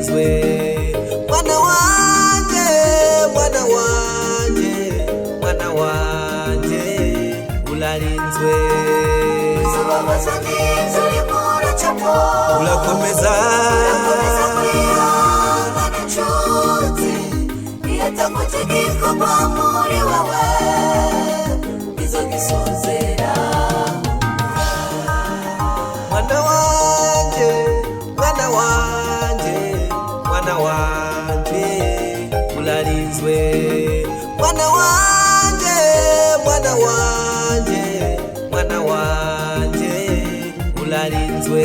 urarinzwe mwana wanje mwana wanje mwana wanje urarinzwe Zubabaza neza rimura chapo urakomeza kwihangana nshuti niyatagutegeko kwa muri wawe izogisozera mwana wanje mwana wanje mwana wanje urarinzwe mwana wanje mwana wanje mwana wanje urarinzwe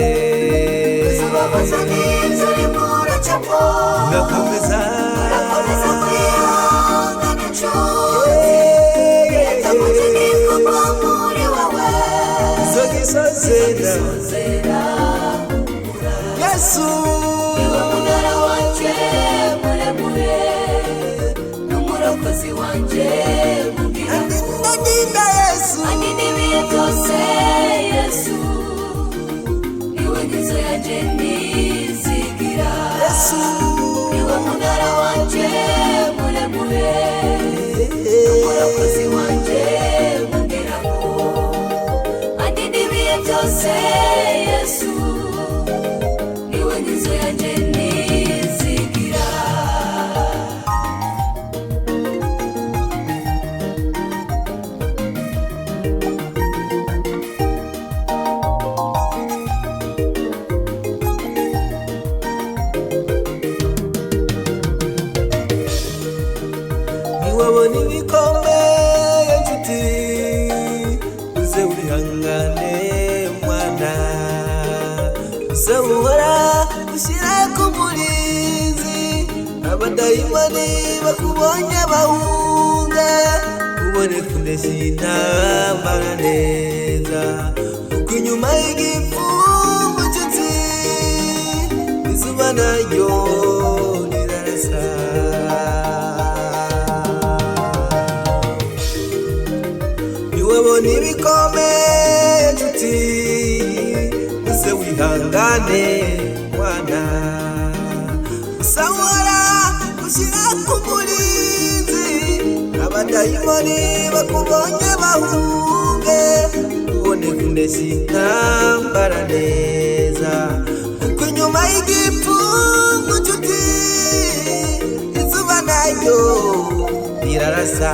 Zubabaza neza rimura chapo urakomeza kwihangana nshuti niyatagutegeko kwa muri wawe izogisozera Yesu Iwe munara wanje muremure n'umurokozi wanje mugira ndinda Yesu Ani n'ibihe byose Yesu Iwe ngizo yanje nizigira Yesu Iwe munara wanje muremure n'umurokozi wanje mugira Ani n'ibihe byose Yesu Iwe ngizo yanje nizigira niwabona ibikomeye nshuti uze urihangane mwana uze uhora ushyire ku murinzi abadayimoni bakubonye bahunga ubone kunesha intambara neza kuko inyuma y'igipfungu nshuti izuba naryo rirarasa niwabona ibikomeye nshuti uze wihangane mwana usahora ushyira ku murinzi abadayimoni bakubonye bahunge ubone kunesha intambara neza kuko inyuma y'igipfungu nshuti izuba naryo rirarasa